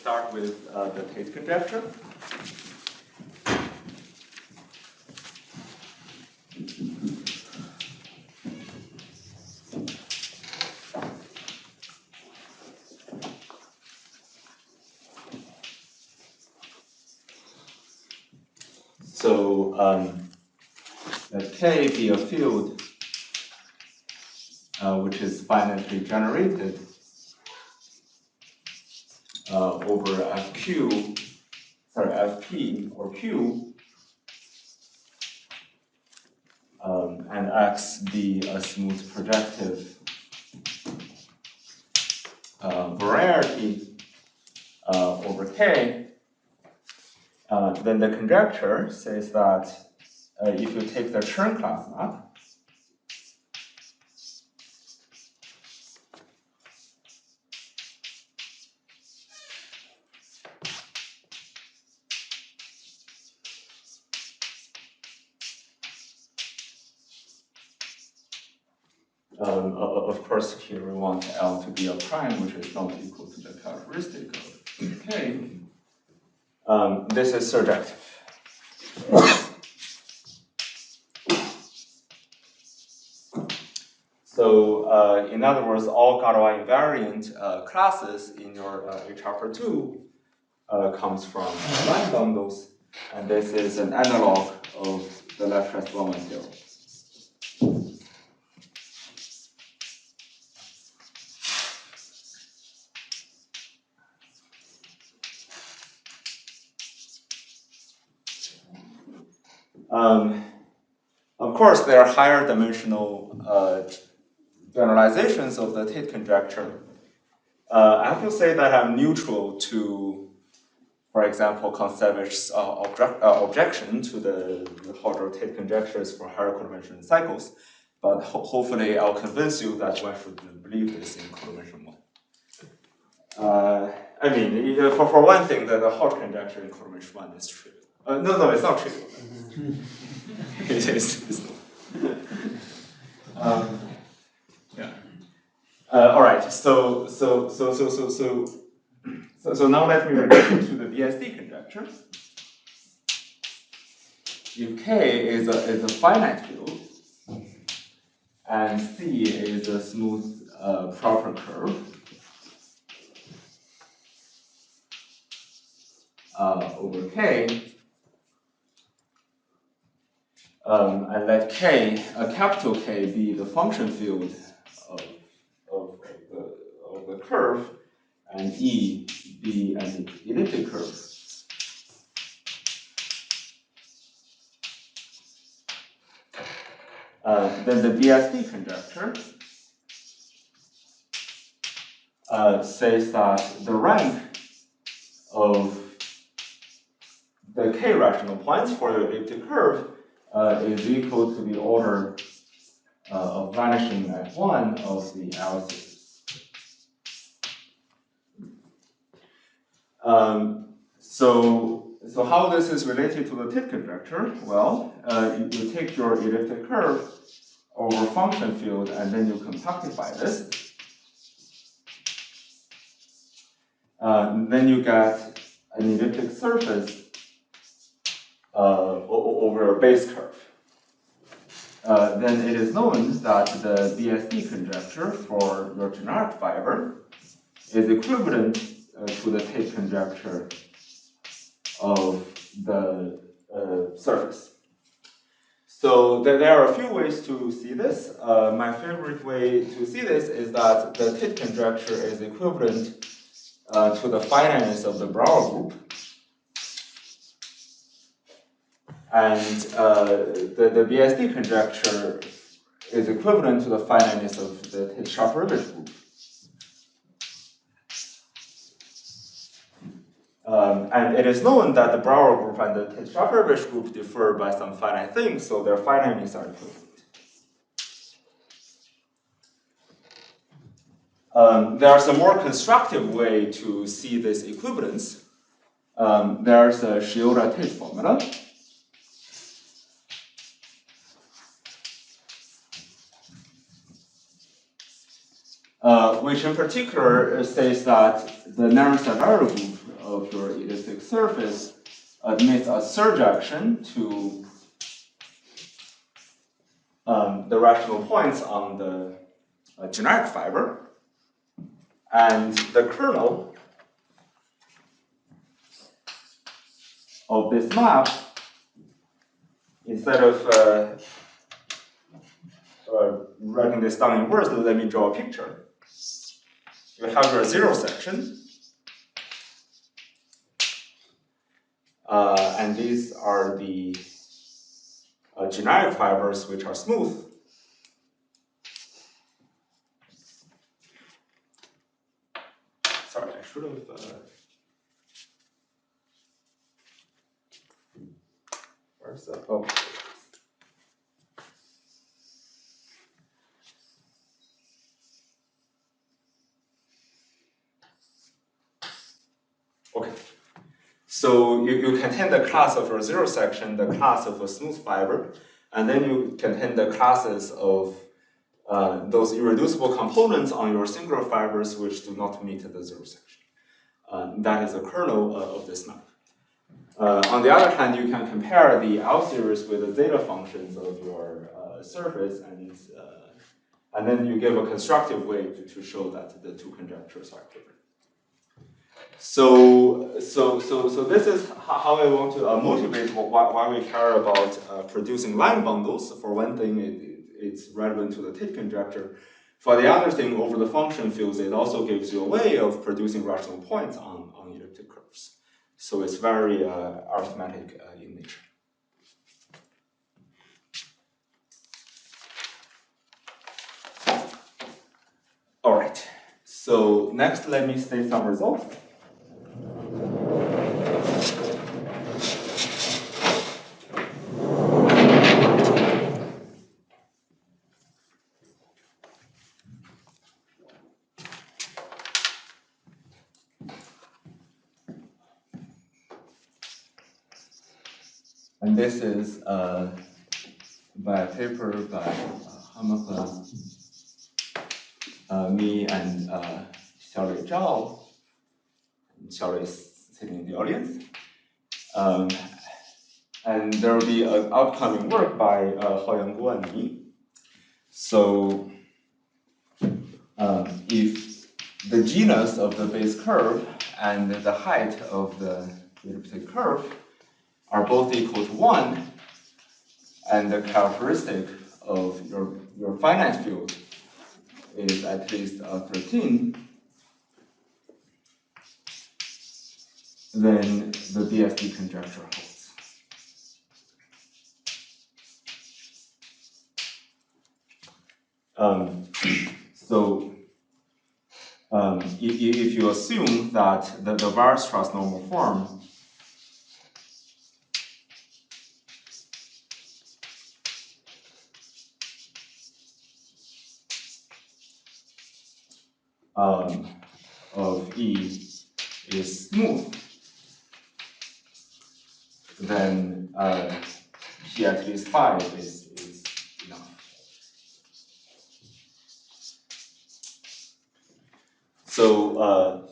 start with the Tate conjecture. So let K be a field which is finitely generated over Fp or Q, and X be a smooth projective variety over K, then the conjecture says that if you take the Chern class map, of course, here we want L to be a prime, which is not equal to the characteristic of K. This is surjective. So, in other words, all Galois invariant classes in your H-2 comes from line bundles, and this is an analog of the Lefschetz-Bellman theorem. Of course, there are higher dimensional generalizations of the Tate conjecture. I have to say that I'm neutral to, for example, Kontsevich objection to the Hodge or Tate conjectures for higher coordination cycles, but hopefully I'll convince you that one should believe this in coordination 1. I mean, for one thing, the Hodge conjecture in coordination 1 is trivial. No, it's not trivial. It is. Yeah. All right. So now let me return to the BSD conjecture. If K is a finite field and C is a smooth proper curve over K, and let K, a capital K, be the function field of the curve, and E be an elliptic curve. Then the BSD conjecture says that the rank of the K rational points for the elliptic curve is equal to the order of vanishing at 1 of the L series. So how this is related to the Tate conjecture? Well, you take your elliptic curve over function field and then you compactify this. Then you get an elliptic surface over a base curve. Then it is known that the BSD conjecture for your generic fiber is equivalent to the Tate conjecture of the surface. So there are a few ways to see this. My favorite way to see this is that the Tate conjecture is equivalent to the finiteness of the Brouwer group. And the BSD conjecture is equivalent to the finiteness of the Tate-Schafer-Rivich group. And it is known that the Brouwer group and the Tate-Schafer-Rivich group differ by some finite things, so their finiteness are equivalent. There's a more constructive way to see this equivalence. There's a Shioda-Tate formula. Which in particular says that the narrow Savara group of your elliptic surface admits a surjection to the rational points on the generic fiber, and the kernel of this map, instead of writing this down in words, let me draw a picture. You have your zero section, and these are the generic fibers which are smooth. Sorry, I should have. Where's that? Oh. Okay. So you contain the class of your zero section, the class of a smooth fiber, and then you contain the classes of those irreducible components on your singular fibers which do not meet the zero section. That is the kernel of this map. On the other hand, you can compare the L series with the zeta functions of your surface, and then you give a constructive way to show that the two conjectures are equivalent. So this is how I want to motivate why we care about producing line bundles. For one thing, it's relevant to the Tate conjecture. For the other thing, over the function fields, it also gives you a way of producing rational points on elliptic curves. So it's very arithmetic in nature. All right. So next, let me state some results. And this is by a paper by Hamacher, me, and Hamacher and Zhao. Xiaolei is sitting in the audience. And there will be an upcoming work by Hausdorff and me. So if the genus of the base curve and the height of the elliptic curve are both equal to 1, and the characteristic of your finite field is at least 13, then the BSD conjecture holds. If you assume that the Weierstrass normal form of E is smooth, then P at least 5 is enough. So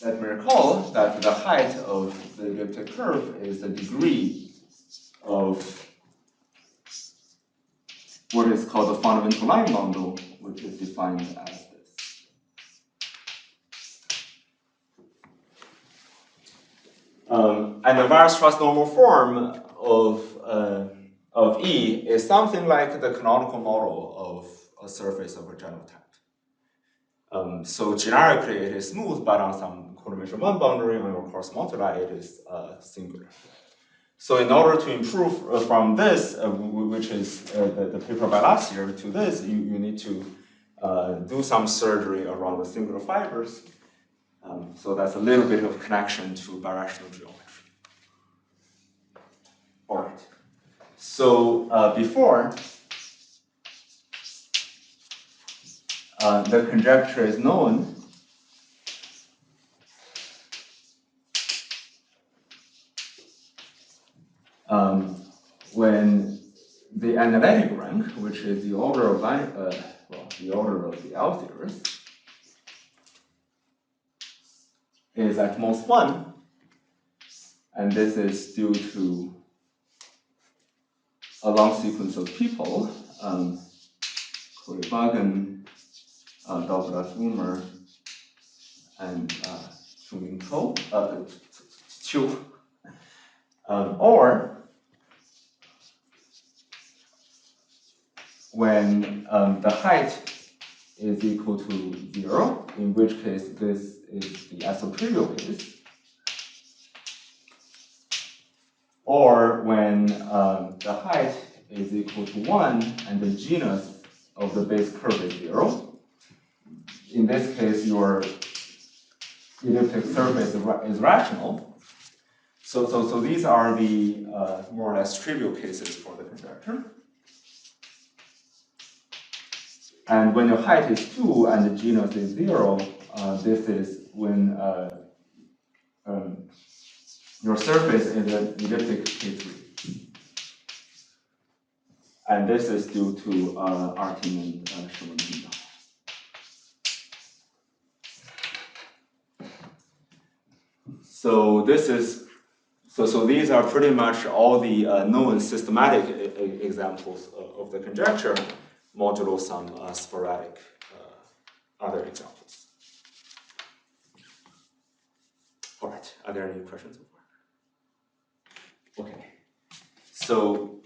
let me recall that the height of the elliptic curve is the degree of what is called the fundamental line bundle, which is defined as this. And the Weierstrass normal form of E is something like the canonical model of a surface of a general type. So generically it is smooth, but on some coordination 1 boundary, on your coarse moduli, it is singular. So in order to improve from this, which is the paper by last year, to this, you need to do some surgery around the singular fibers. So that's a little bit of connection to birational geometry. All right. So before the conjecture is known, when the analytic rank, which is the order of the order of the L series, is at most 1, and this is due to a long sequence of people, Corey-Bagan, Douglas Rumer, and Chu, or when the height is equal to 0, in which case this is the isotrivial case, or when the height is equal to 1 and the genus of the base curve is 0. In this case, your elliptic surface is rational. So these are the more or less trivial cases for the conjecture. And when your height is 2 and the genus is 0, this is when your surface is an elliptic K3. And this is due to Artin and Schumann. So this is so these are pretty much all the known systematic examples of the conjecture, modulo some sporadic other examples. All right, are there any questions so far? Okay, so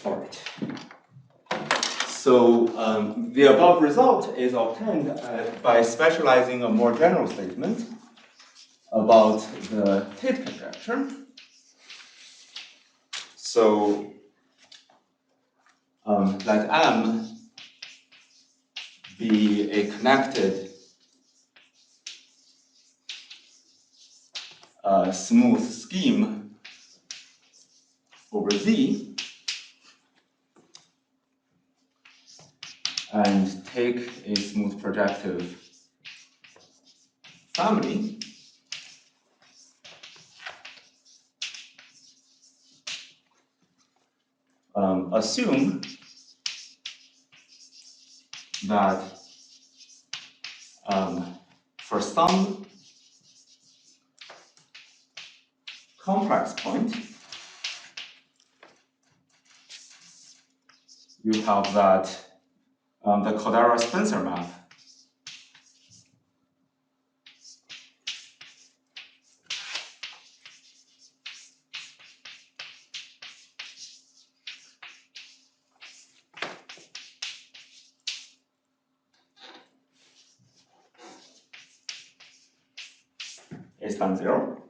all right. So the above result is obtained by specializing a more general statement about the Tate conjecture. So let M be a connected smooth scheme over Z, and take a smooth projective family. Assume that for some complex point, you have that the Caldera-Spencer map is non-zero.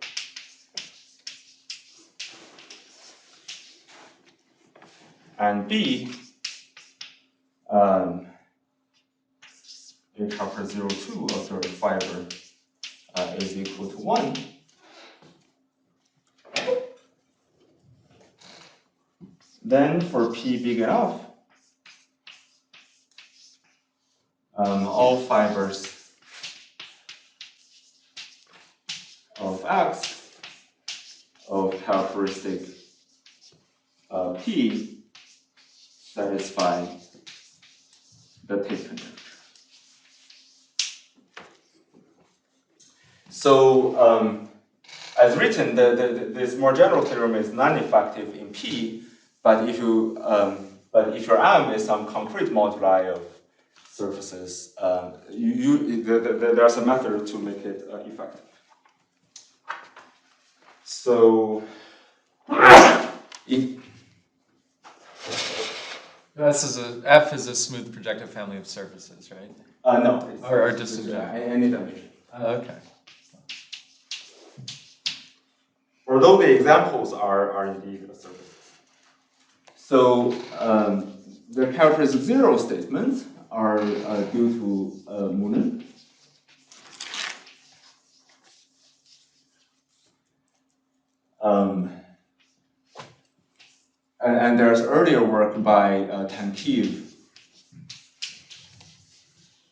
And B, H upper 02 of the fiber is equal to 1. Then for P big enough, all fibers of X of characteristic P satisfy the Tate conjecture. So as written, this more general theorem is non-effective in P, but if your M is some concrete moduli of surfaces, there's a method to make it effective. So, F is a smooth projective family of surfaces, right? No. Or just in general? Any dimension. Okay. Although the examples are indeed surfaces. So the characteristic zero statements are due to Moonen. And there's earlier work by Tankiv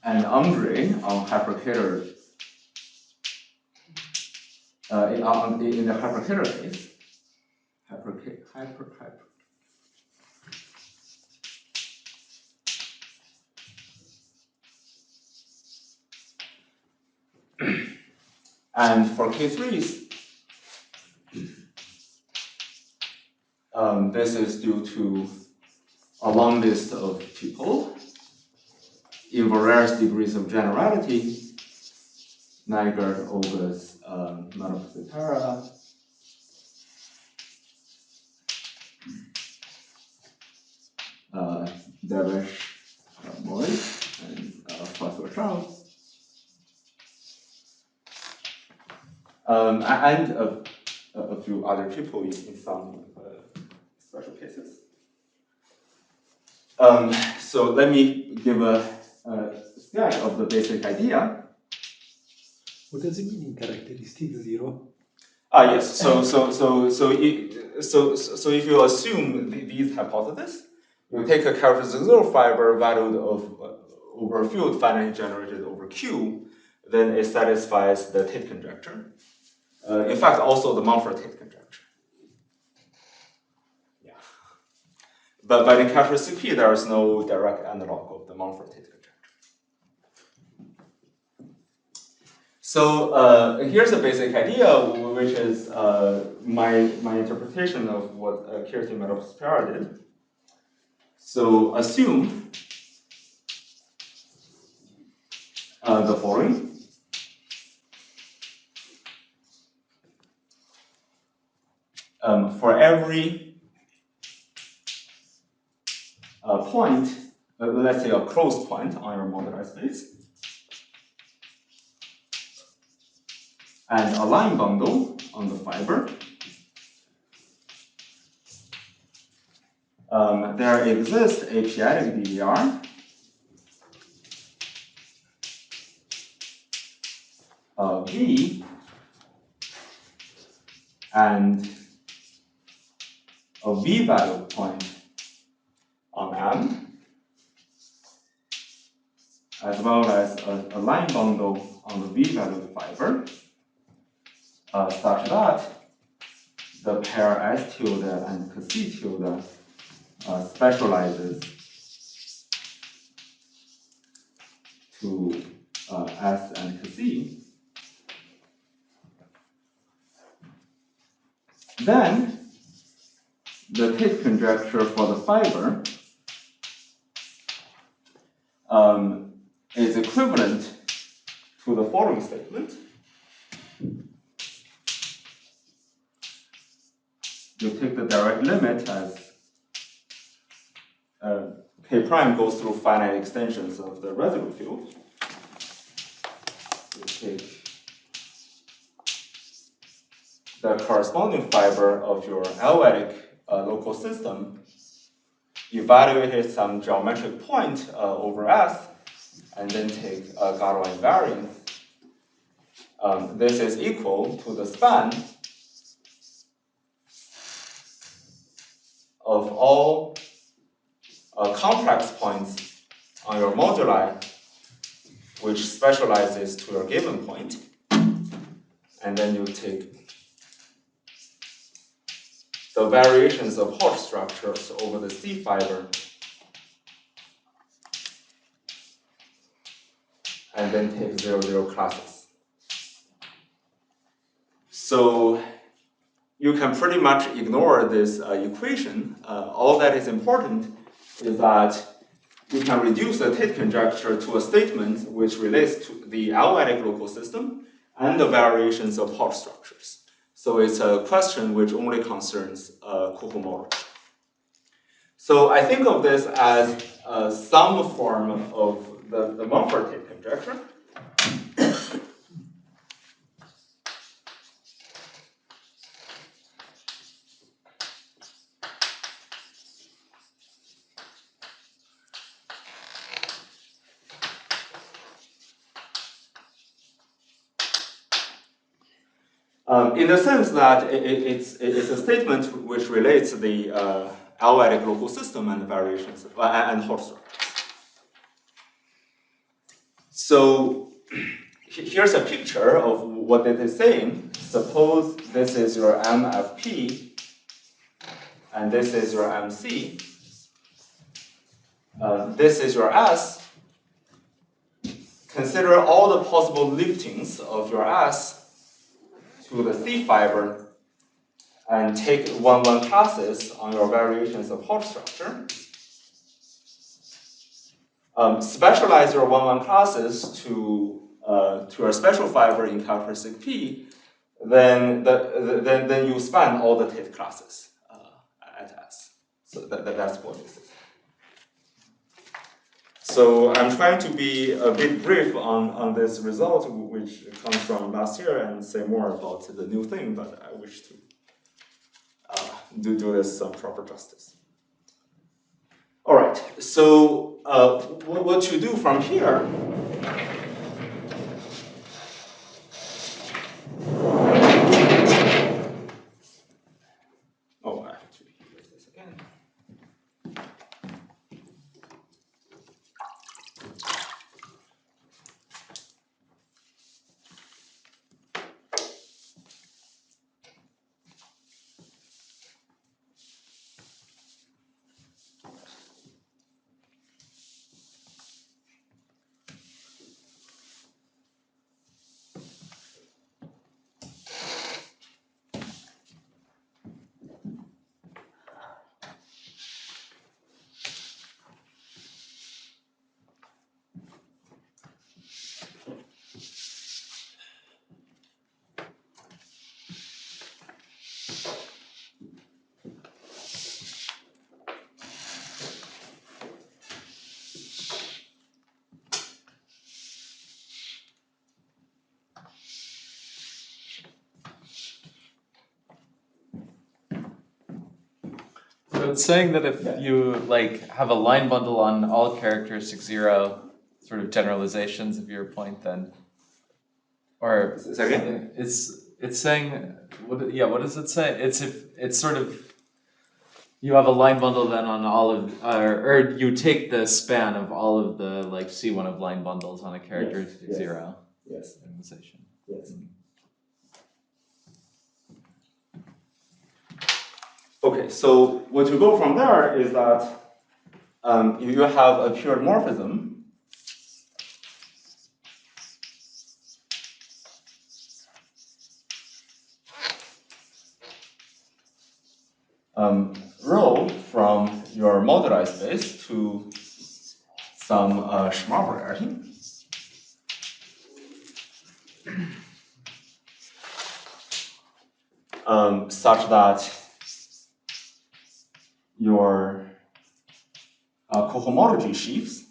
and Andre on hypercater in the hypercater case. And for K3s, this is due to a long list of people in various degrees of generality. Nygaard, August, Manopsitara, Devish, Moritz, and Farthor-Charles. And a few other people in some special cases. So let me give a sketch of the basic idea. What does it mean in characteristic zero? Yes. So if you assume these hypotheses, you take a characteristic zero fiber valued over a field finitely generated over Q, then it satisfies the Tate conjecture. In fact, also the Mumford-Tate conjecture. Yeah. But in characteristic P, there is no direct analog of the Mumford-Tate conjecture. So here's a basic idea, which is my interpretation of what Kirti Meadows-Perra did. So assume the following. For every point, let's say a closed point on your moduli space, and a line bundle on the fiber, there exists a p-adic DDR V and a V-valued point on M, as well as a line bundle on the V-valued fiber, such that the pair S tilde and C tilde specializes to S and C. Then the Tate conjecture for the fiber is equivalent to the following statement. You take the direct limit as K prime goes through finite extensions of the residue field. You take the corresponding fiber of your Helvetic local system, evaluate it some geometric point over S, and then take Galois invariance. This is equal to the span of all complex points on your moduli which specializes to your given point. and then you take the variations of Hodge structures over the C fiber, and then take 0, 0 classes. So you can pretty much ignore this equation. All that is important is that you can reduce the Tate conjecture to a statement which relates to the L-adic local system and the variations of Hodge structures. So it's a question which only concerns cohomology. So I think of this as some form of the Mumford Tate conjecture. In the sense that it's a statement which relates the L-adic local system and the variations and Hodge structures. So here's a picture of what it is saying. Suppose this is your MFP and this is your MC. This is your S. Consider all the possible liftings of your S to the C fiber and take 1-1 classes on your variations of Hodge structure. Specialize your 1-1 classes to a special fiber in characteristic P, then you span all the Tate classes at S. So that's what this is. So I'm trying to be a bit brief on this result, which comes from last year, and say more about the new thing, but I wish to do this some proper justice. All right, so what you do from here oh, I have to use this again. So it's saying that if you like have a line bundle on all characteristic 0 sort of generalizations of your point, then, or Second? it's saying what does it say? It's if it's sort of you have a line bundle then on all of or you take the span of all of the like C1 of line bundles on a characteristic Yes. 0 Yes. generalization. Yes. Okay, so what you go from there is that you have a pure morphism. Rho from your moduli space to some Schmal variety. Such that your cohomology sheaves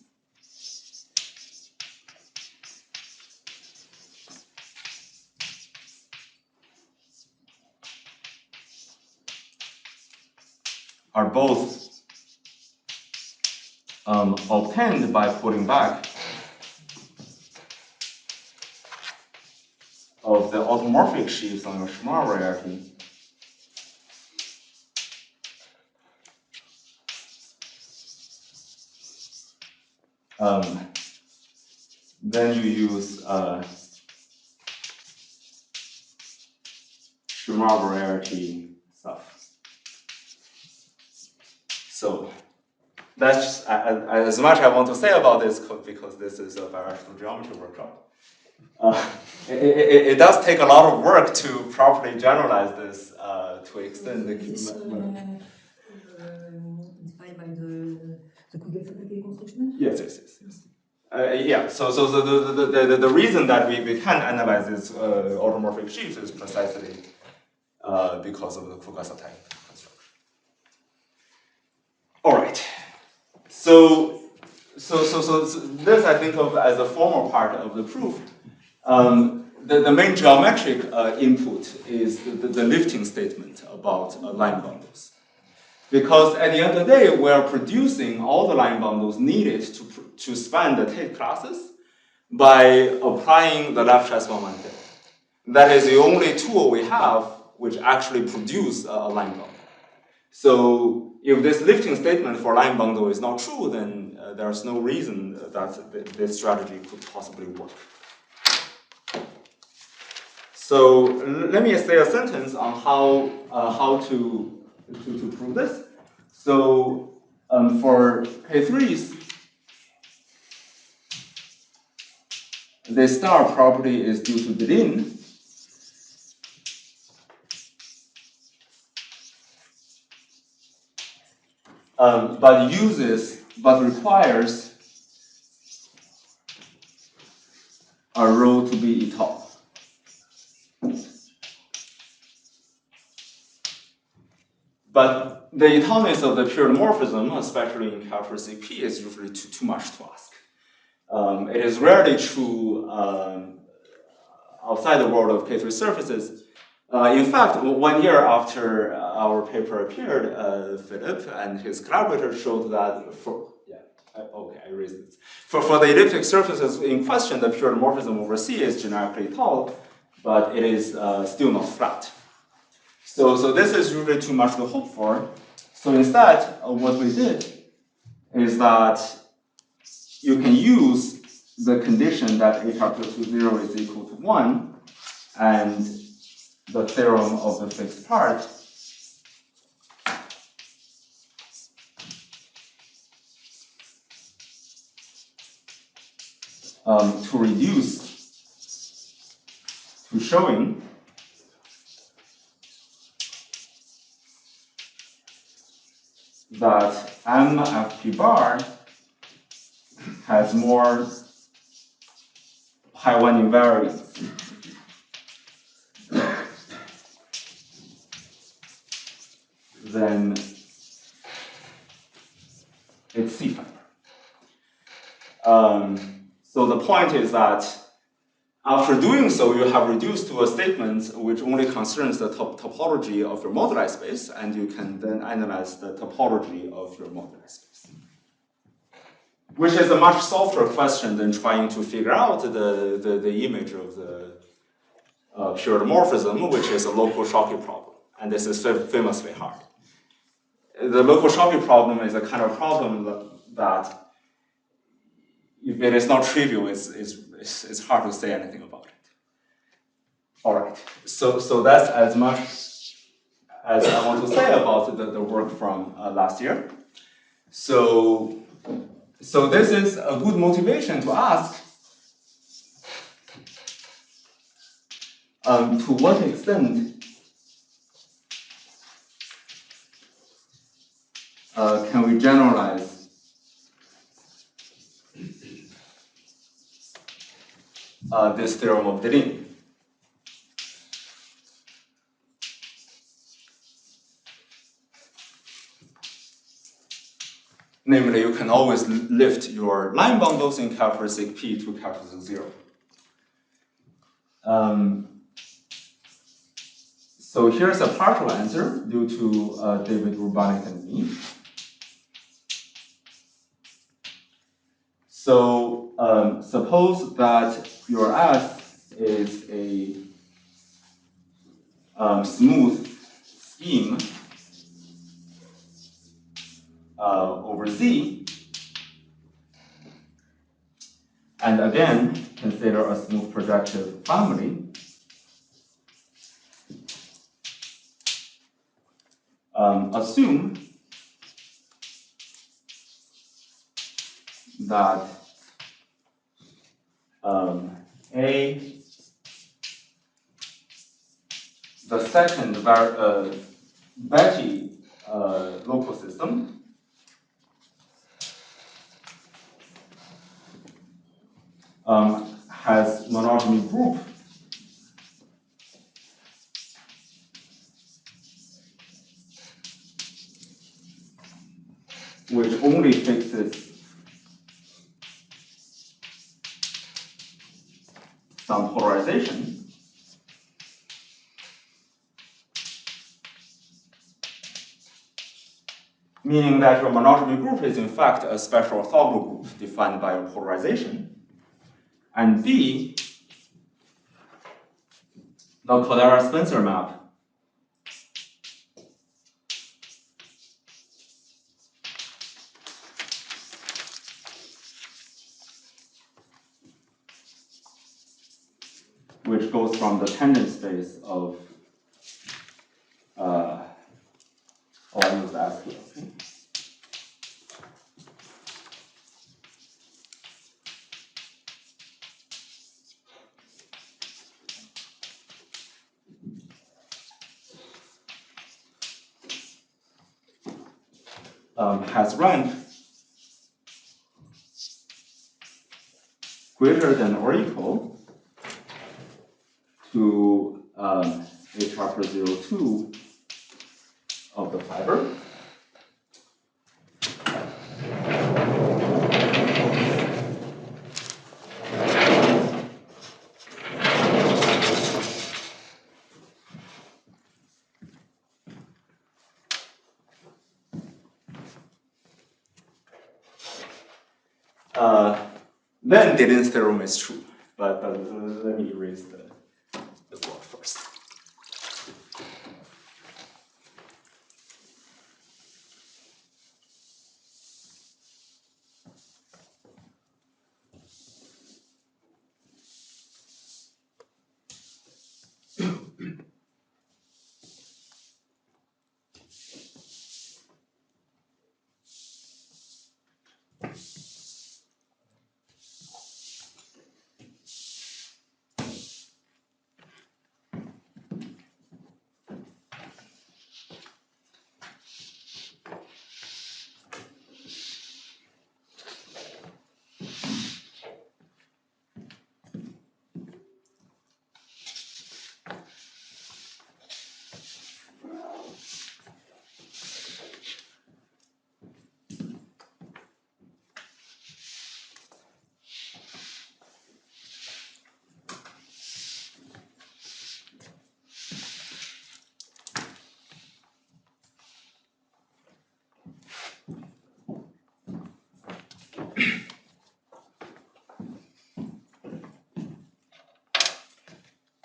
are both obtained by pulling back of the automorphic sheaves on your Schmal variety then you use Schema variety stuff. So that's as much I want to say about this because this is a variable geometry workshop. It does take a lot of work to properly generalize this to extend the. Inspired by the conjecture construction? Yes. Yeah, so the reason that we can analyze this automorphic sheaves is precisely because of the Fukasa-type construction. All right, so this I think of as a formal part of the proof. The main geometric input is the lifting statement about line bundles. Because at the end of the day, we are producing all the line bundles needed to span the Tate classes by applying the Left-Schwarzman theorem. That is the only tool we have which actually produces a line bundle. So if this lifting statement for line bundle is not true, then there's no reason that this strategy could possibly work. So let me say a sentence on how to prove this. So for K3s, the star property is due to Bedin. But requires a row to be etal. But the etalness of the period morphism, especially in characteristic P, is usually too much to ask. It is rarely true outside the world of K3 surfaces. In fact, 1 year after our paper appeared, Philip and his collaborators showed that I raised this. For the elliptic surfaces in question, the period morphism over C is generically tall, but it is still not flat. So this is usually too much to hope for. So instead, what we did is that you can use the condition that h equal to 0 is equal to 1 and the theorem of the fixed part to reduce to showing that MFP bar has more pi 1 invariance than its C fiber. So the point is that after doing so, you have reduced to a statement which only concerns the topology of your moduli space, and you can then analyze the topology of your moduli space. Which is a much softer question than trying to figure out the image of the period morphism, which is a local Schottky problem. And this is famously hard. The local Schottky problem is a kind of problem that if it is not trivial, it's hard to say anything about it. All right, so that's as much as I want to say about the work from last year. So this is a good motivation to ask to what extent can we generalize this theorem of Delin? Namely, you can always lift your line bundles in characteristic P to characteristic 0. So here's a partial answer due to David, Urbanik, and me. So suppose that your S is a smooth scheme over Z, and again consider a smooth projective family. assume that the second Betti local system has monogamy group which only fixes some polarization. Meaning that your monogamy group is in fact a special orthogonal group defined by a polarization. And B, the Codera-Spencer map which goes from the tangent space of I use that here. Has rank greater than or equal to h upper 02 of the fiber. Then Deline's theorem is true, but let me erase the board first.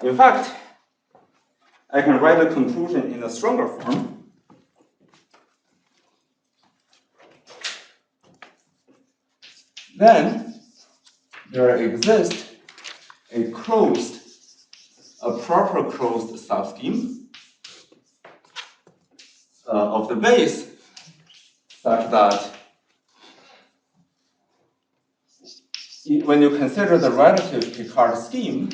In fact, I can write the conclusion in a stronger form. Then there exists a proper closed subscheme of the base such that when you consider the relative Picard scheme,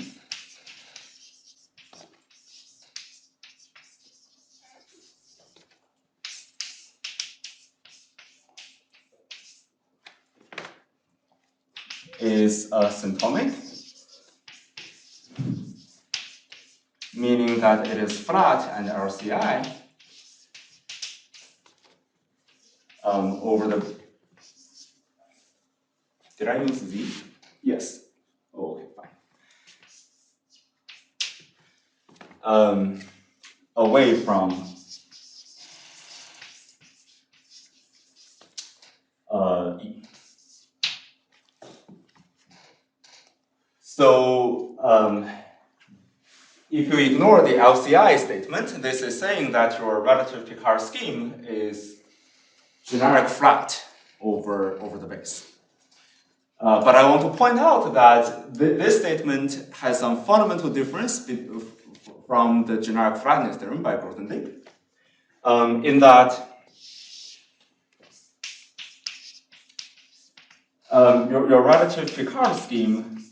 is symptomic, meaning that it is flat and LCI over the. Did I use Z? Yes. Oh, okay, fine. Away from E. So if you ignore the LCI statement, this is saying that your relative Picard scheme is generic flat over the base. But I want to point out that this statement has some fundamental difference from the generic flatness theorem by Grothendieck. in that your relative Picard scheme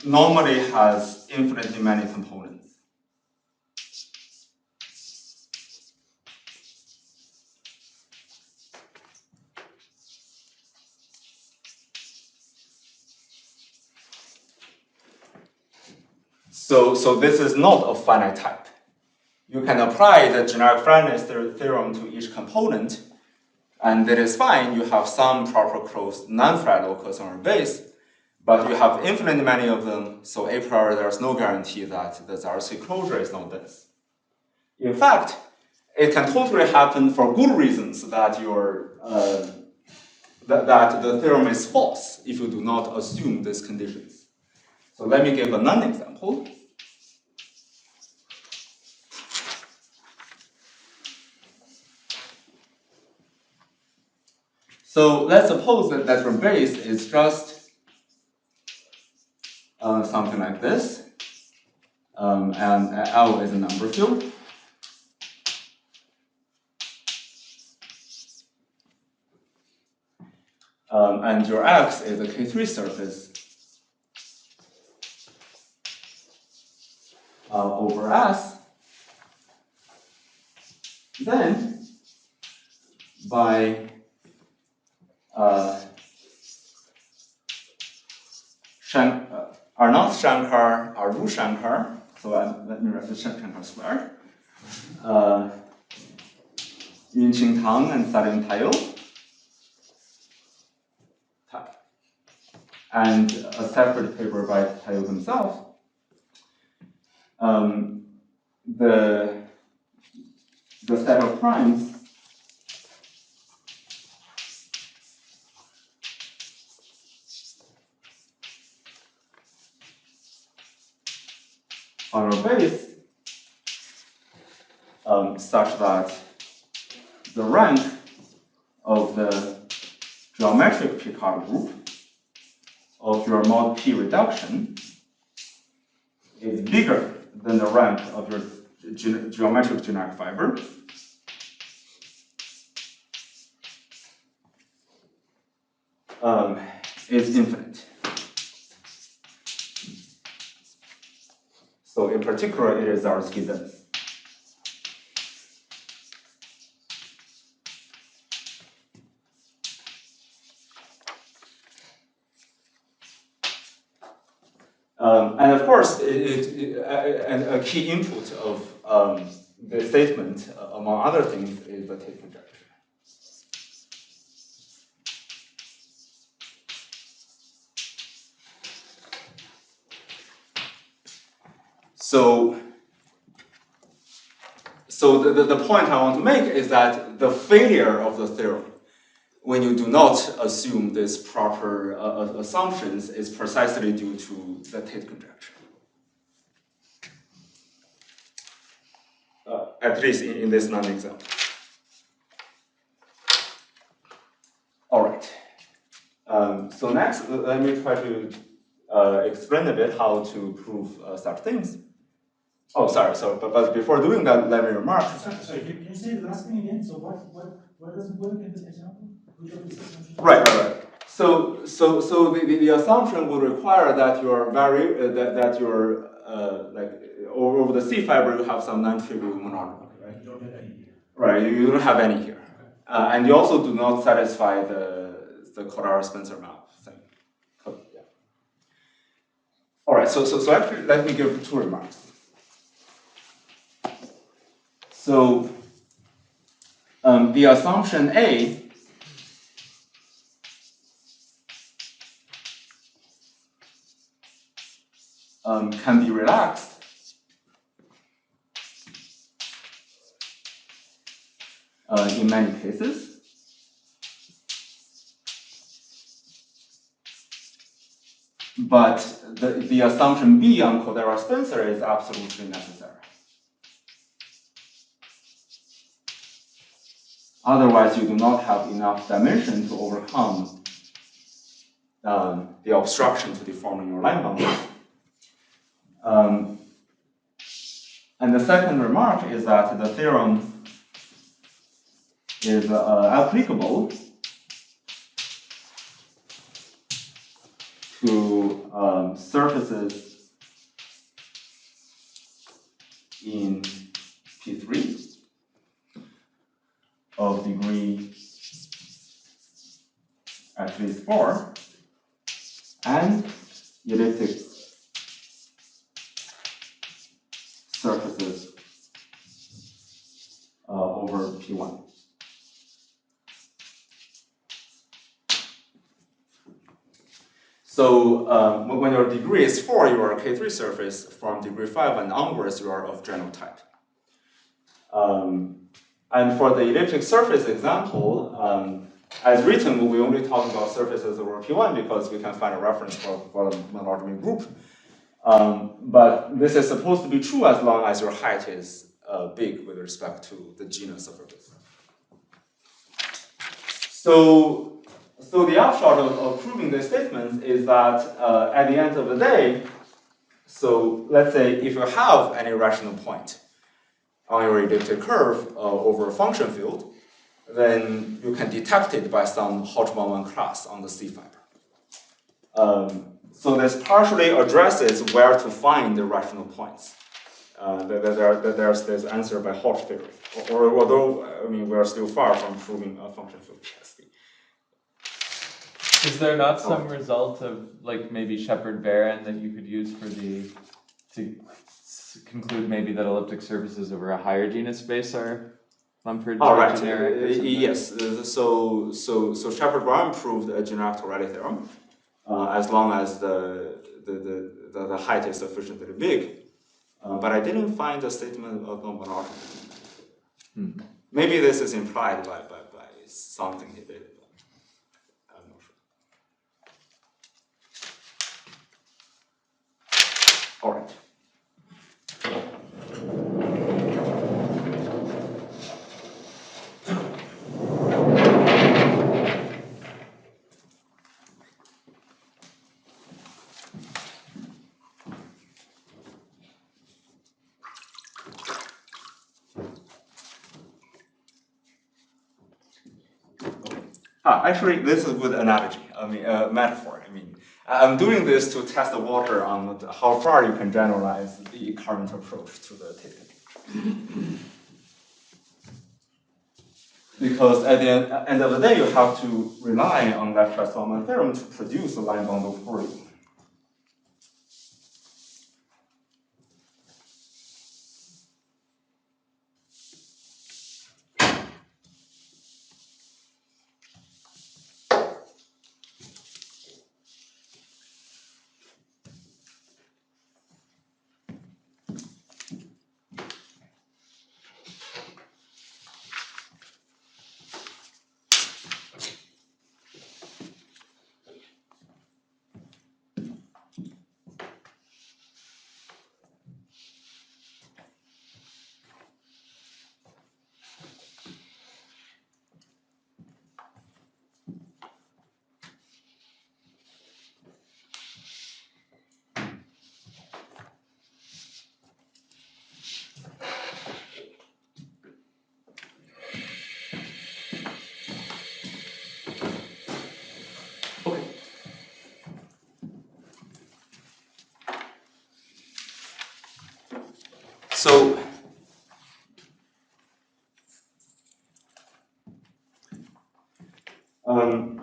normally has infinitely many components. So this is not a finite type. You can apply the generic finiteness theorem to each component, and it is fine. You have some proper closed non-flat locus on your base, but you have infinitely many of them, so a priori there's no guarantee that the Zariski closure is not dense. In fact, it can totally happen for good reasons that that the theorem is false if you do not assume these conditions. So let me give a non-example. So let's suppose that your base is just something like this, and L is a number field. And your X is a K3 surface over S. Then, by R0 Shankar, R2 Shankar, so let me write the Shankar square, Yunqing Tang and Salim Tayo, and a separate paper by Tayo himself, the set of primes on our base such that the rank of the geometric Picard group of your mod P reduction is bigger than the rank of your geometric generic fiber. Is infinite. So in particular, it is Zariski dense. And of course, a key input of the statement, among other things, is the Tate conjecture. So the point I want to make is that the failure of the theorem, when you do not assume these proper assumptions, is precisely due to the Tate conjecture. At least in this non-example. All right. So next, let me try to explain a bit how to prove such things. Oh, sorry. So, but before doing that, let me remark. Sorry. Can you say the last thing again? So what doesn't work in this example? Right. So the assumption would require that your like over the C fiber you have some non-trivial monodromy, right? You don't have any here. Right. You don't have any here, and you also do not satisfy the Kodaira-Spencer map thing. Yeah. All right. So actually, let me give two remarks. So the assumption A can be relaxed in many cases. But the assumption B on Kodaira-Spencer is absolutely necessary. Otherwise, you do not have enough dimension to overcome the obstruction to deforming your line boundary. And And the second remark is that the theorem is applicable to surfaces in P3 of degree at least 4 and elliptic surfaces over P1. So when your degree is 4, you are a K3 surface. From degree 5 and onwards, you are of general type. And for the elliptic surface example, as written, we only talk about surfaces over P1 because we can find a reference for the monodromy group. But this is supposed to be true as long as your height is big with respect to the genus of a group. So the upshot of proving this statement is that at the end of the day, so let's say if you have any rational point on your elliptic curve over a function field, then you can detect it by some Hodge-1 class on the C fiber. So this partially addresses where to find the rational points. There's this answer by Hodge theory, although I mean we're still far from proving a function field BSD. Is there not some result of like maybe Shepard-Barron that you could use for to conclude maybe that elliptic surfaces over a higher genus space are Mumford generic? Yes. So Shepard-Barron proved a generic Torelli theorem as long as the height is sufficiently big. But I didn't find a statement of monodromy. Maybe this is implied by something he did. I'm not sure. All right. Actually, this is a good analogy. I mean, metaphor. I mean, I'm doing this to test the water on how far you can generalize the current approach to the Tate conjecture. Because at the end of the day, you have to rely on that Strassmann theorem to produce a line bundle for you. So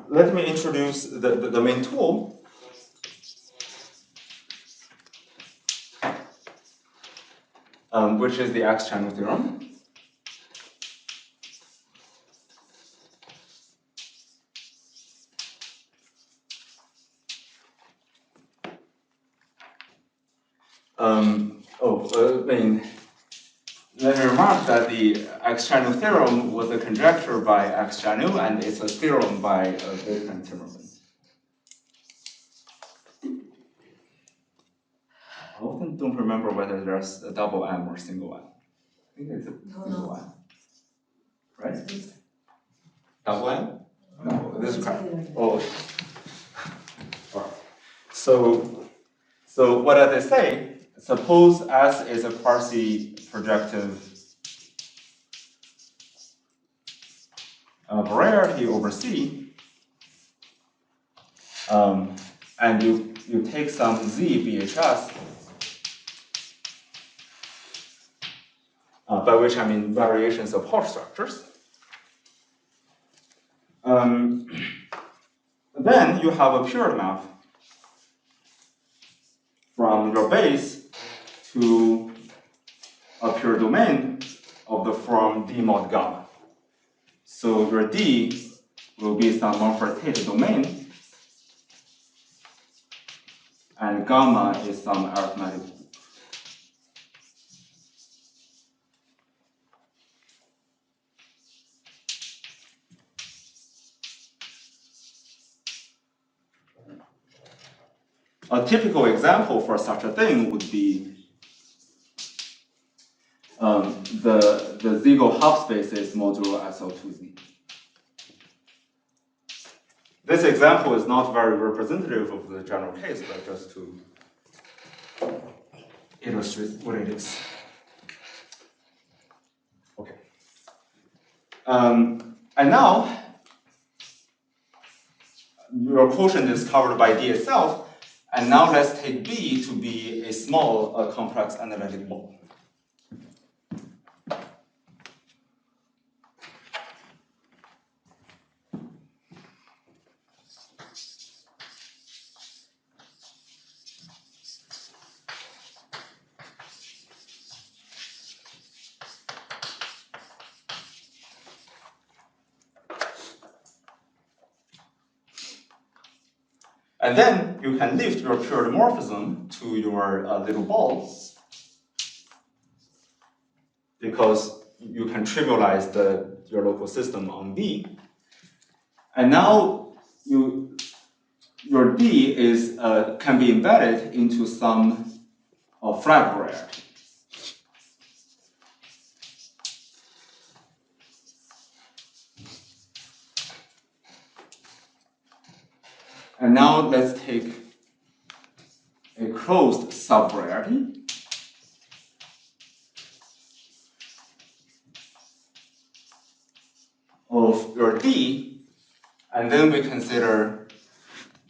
let me introduce the main tool. Which is the X-channel theorem. Let me remark that the X-channel theorem was a conjecture by X-channel, and it's a theorem by Tate and Timmerman. I often don't remember whether there's a double M or single M. I think it's a single M. Right? Double M? No, this is correct. Oh, all right. So what does it say? suppose S is a quasi-projective variety over C, and you take some Z BHS, by which I mean variations of Hodge structures. Then you have a pure map from your base to a pure domain of the form D mod gamma. So your D will be some Tate domain, and gamma is some arithmetic. A typical example for such a thing would be the Ziegel half spaces modulo SL2Z. This example is not very representative of the general case, but just to illustrate what it is. Okay. And now, your quotient is covered by D itself, and now let's take B to be a small complex analytic ball. And then you can lift your pure dimorphism to your little balls, because you can trivialize your local system on B. And now your D can be embedded into some flag variety. And now let's take a closed subvariety of your D, and then we consider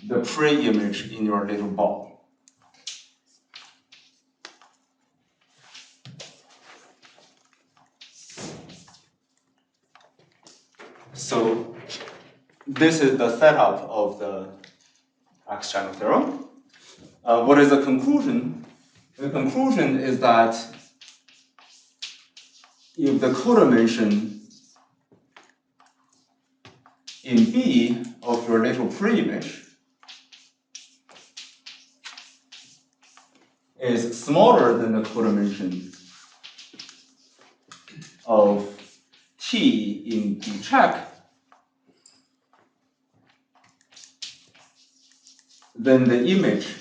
the pre-image in your little ball. So this is the setup of the X-channel theorem. What is the conclusion? The conclusion is that if the codimension in B of your little pre-image is smaller than the codimension of T in B check, then the image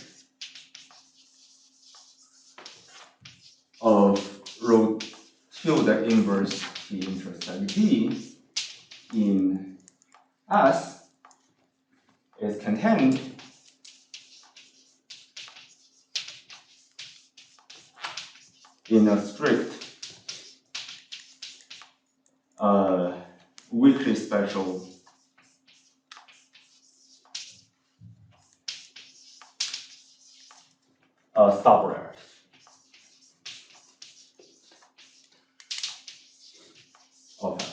of rho tilde inverse T intersect D in S is contained in a strict weakly special subvariety. Okay.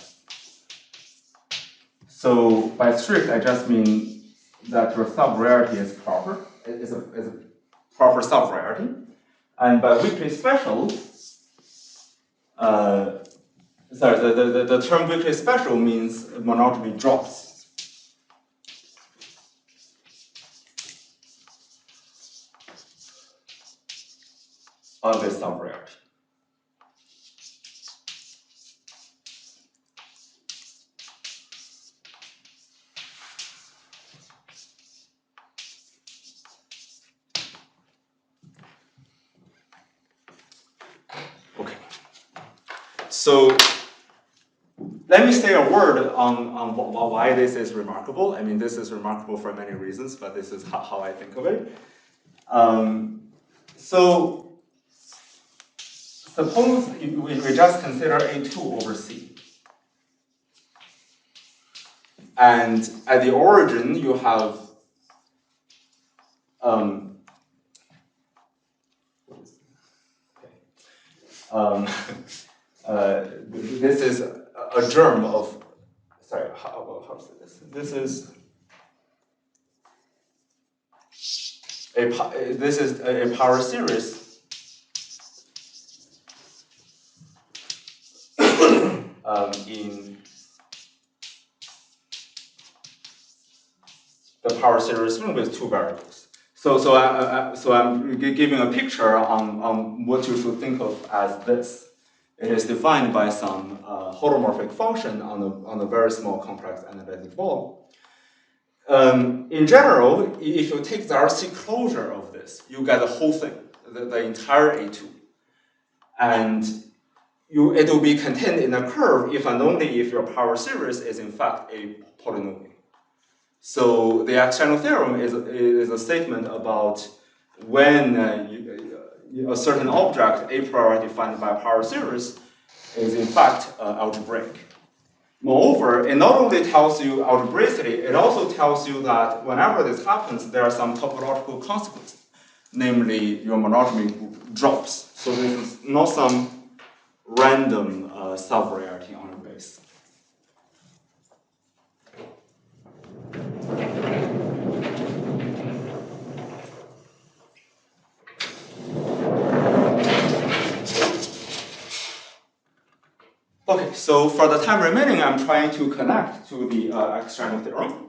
So by strict, I just mean that your subvariety is proper, is a proper subvariety. And by weakly special, the term weakly special means monotony drops. Of this subvariety. Okay. So let me say a word on why this is remarkable. I mean, this is remarkable for many reasons, but this is how I think of it. So suppose we just consider A2 over C. And at the origin, you have this is a germ of, sorry, how to say this? This is a power series in the power series ring with two variables. So I'm giving a picture on what you should think of as this. It is defined by some holomorphic function on a very small complex analytic ball. In general, if you take the RC closure of this, you get the whole thing, the entire A2. And it will be contained in a curve if and only if your power series is in fact a polynomial. So the external theorem is a statement about when a certain object, a priori defined by a power series, is in fact algebraic. Moreover, it not only tells you algebraicity, it also tells you that whenever this happens, there are some topological consequences. Namely, your monogamy drops. So this is not some random subvariety on a base. Okay, so for the time remaining, I'm trying to connect to the external theorem.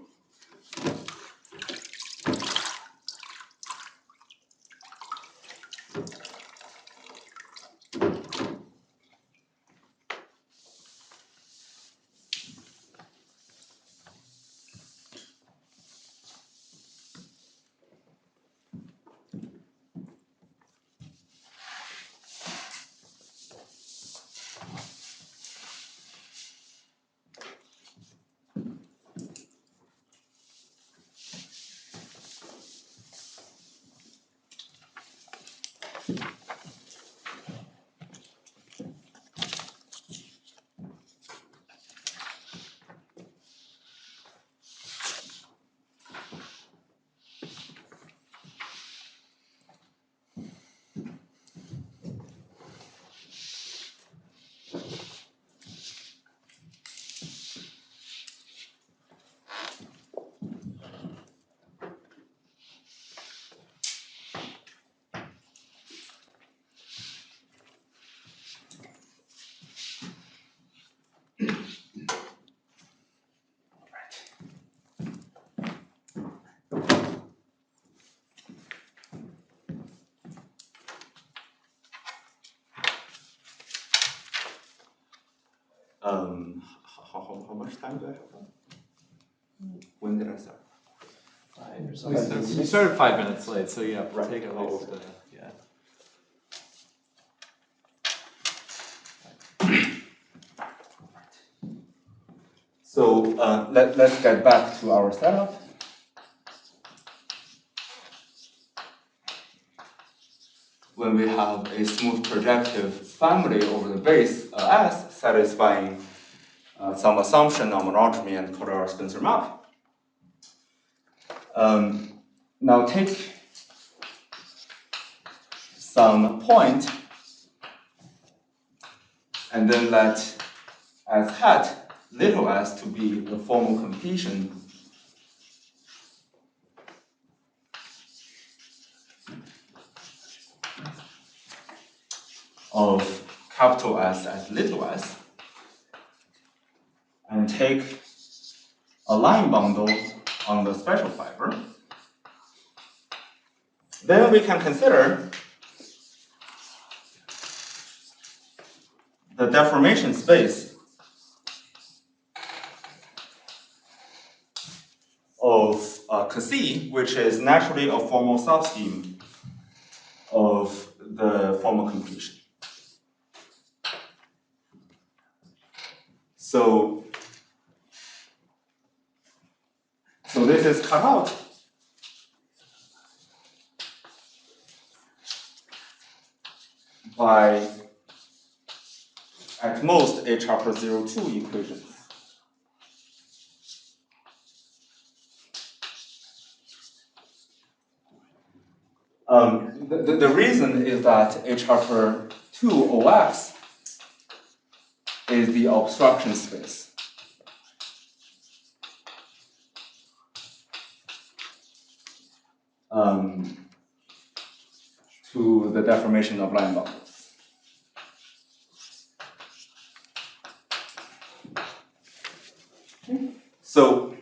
How much time do I have? When did I start? You started 5 minutes late, so yeah, Right. take at least, yeah. So let's get back to our setup. When we have a smooth projective family over the base S satisfying some assumption on monogamy and Cordero-Spencer map. Now take some point and then let S hat little s to be the formal completion of capital S as little s, and take a line bundle on the special fiber. Then we can consider the deformation space of Cassie, which is naturally a formal subscheme of the formal completion. So this is cut out by at most H upper 02 equations. The reason is that H upper 2 OX is the obstruction space. To the deformation of line bundles. So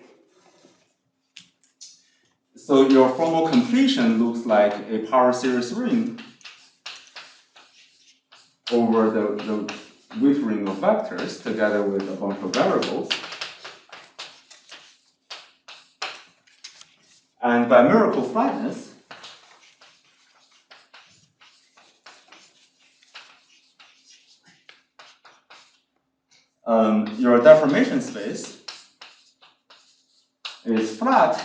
your formal completion looks like a power series ring over the width ring of vectors together with a bunch of variables. And by miracle flatness, your deformation space is flat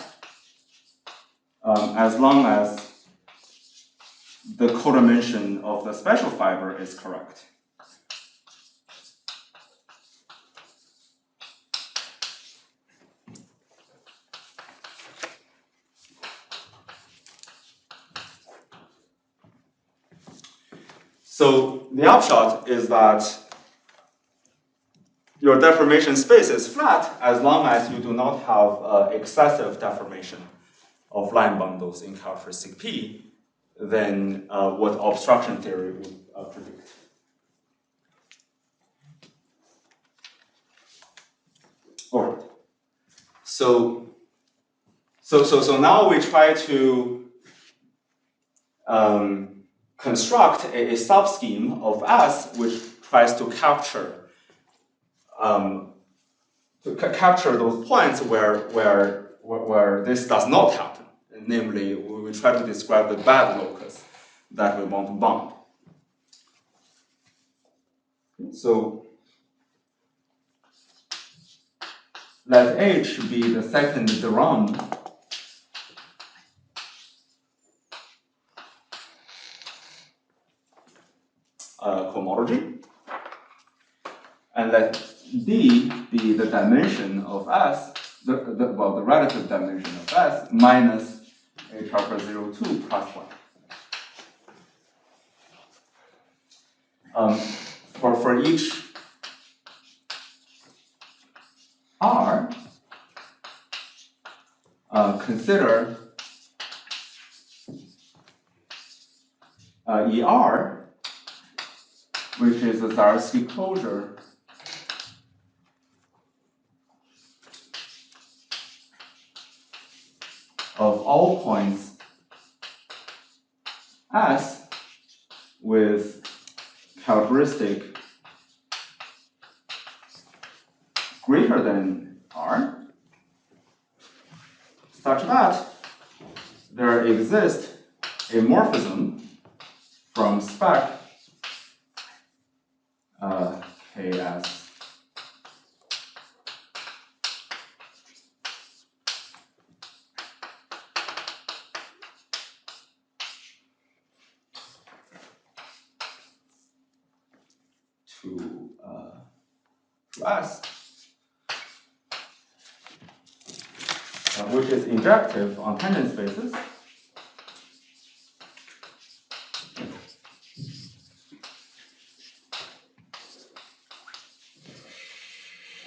as long as the codimension of the special fiber is correct. So the upshot is that your deformation space is flat as long as you do not have excessive deformation of line bundles in characteristic P than what obstruction theory would predict. All right. So now we try to construct a subscheme of S which tries to capture those points where this does not happen. Namely, we try to describe the bad locus that we want to bound. So let H be the second theorem cohomology, and let D be the dimension of S, the relative dimension of S minus H upper 02 plus 1. For each R, consider ER, which is a Zariski closure of all points S with characteristic greater than R, such that there exists a morphism from spec KS to S, which is injective on tangent spaces.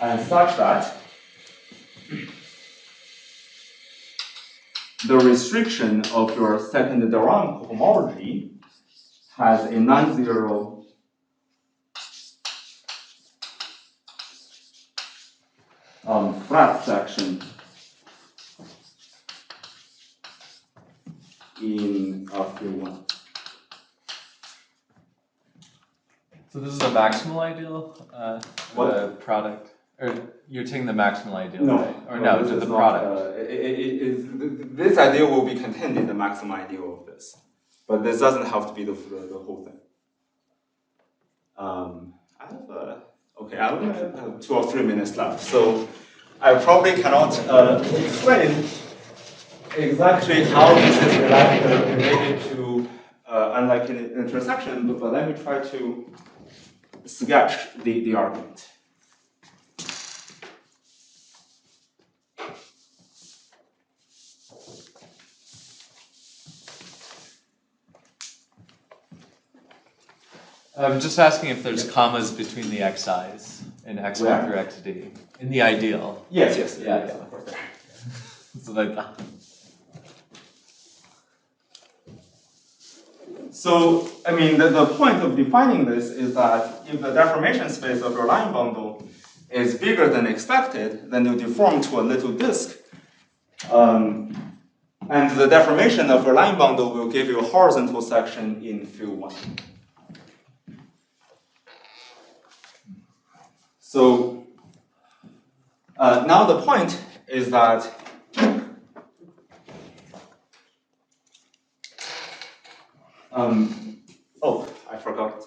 And such that the restriction of your second theorem cohomology has a non-zero flat section in field 1. So this is a maximal ideal product, or you're taking the maximal ideal, No, right? Or no, to the product. This ideal will be contained in the maximum ideal of this, but this doesn't have to be the whole thing. I only have 2 or 3 minutes left, so I probably cannot explain exactly how this is related to unlike intersection, but let me try to sketch the argument. I'm just asking if there's commas between the xi's in x1 Where? through xd in the ideal. Yes, yes, Yeah, yes, yeah. of course. That's what I thought. So, I mean, the point of defining this is that if the deformation space of your line bundle is bigger than expected, then you deform to a little disk. And the deformation of your line bundle will give you a horizontal section in field 1. So, now the point is that oh, I forgot.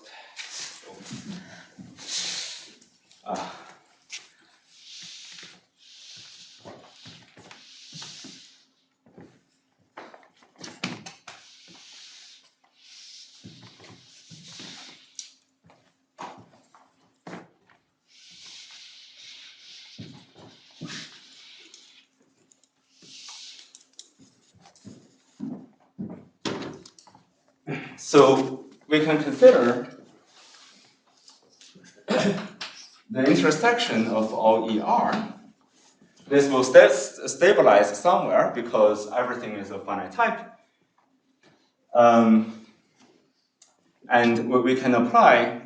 So we can consider the intersection of all ER. This will stabilize somewhere because everything is of finite type. And we can apply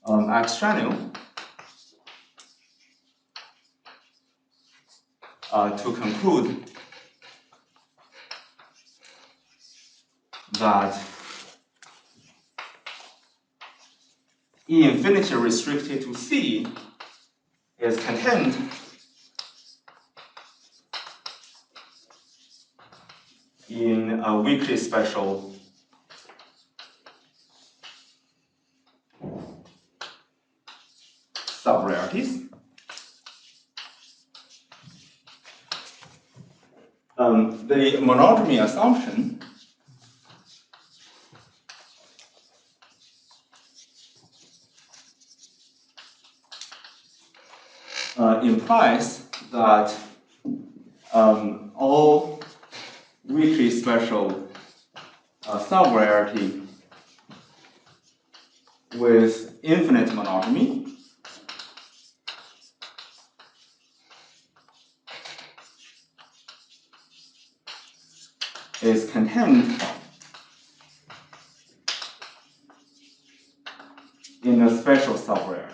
X channel to conclude that E infinity restricted to C is contained in a weakly special subvarieties. The monodromy assumption implies that all weakly special subvariety with infinite monodromy is contained in a special subvariety.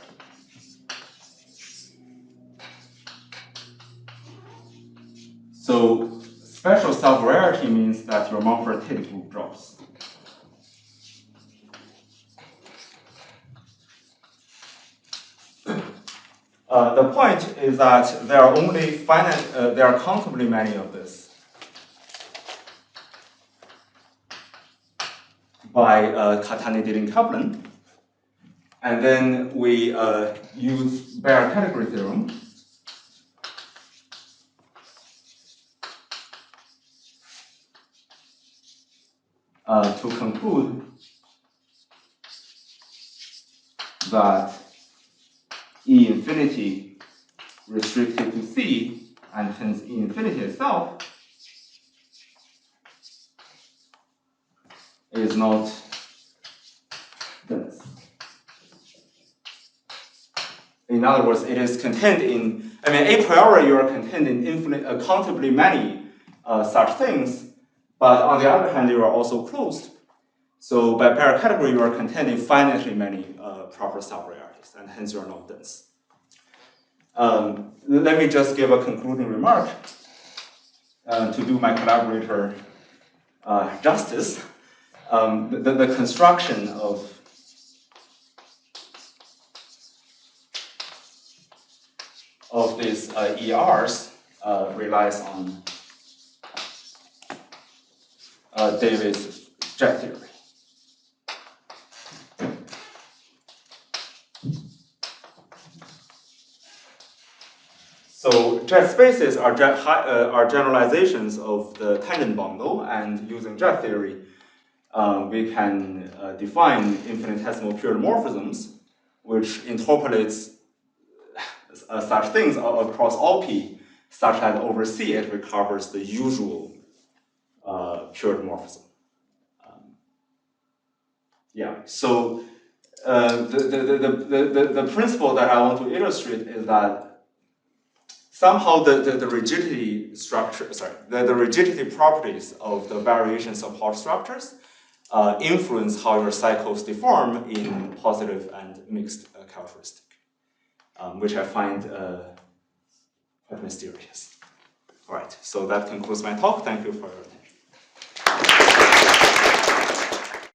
So special subvariety means that your Mumford-Tate group drops. The point is that there are only finite, there are countably many of this by Catani-Dillon-Kaplan. And then we use Bayer category theorem to conclude that E infinity restricted to C, and hence E infinity itself, is not dense. In other words, it is contained in, I mean, a priori you are contained in countably many such things, but on the other hand, you are also closed. So by Bayer category, you are contained in finitely many proper subvarieties, and hence you are not dense. Let me just give a concluding remark to do my collaborator justice. The construction of these ERs relies on David's jet theory. So jet spaces are generalizations of the tangent bundle, and using jet theory, we can define infinitesimal period morphisms, which interpolates such things across all P, such that over C it recovers the usual period morphism. Yeah, so the principle that I want to illustrate is that somehow the rigidity structure, the rigidity properties of the variations of Hodge structures influence how your cycles deform in positive and mixed characteristic, which I find quite mysterious. All right, so that concludes my talk. Thank you for your attention.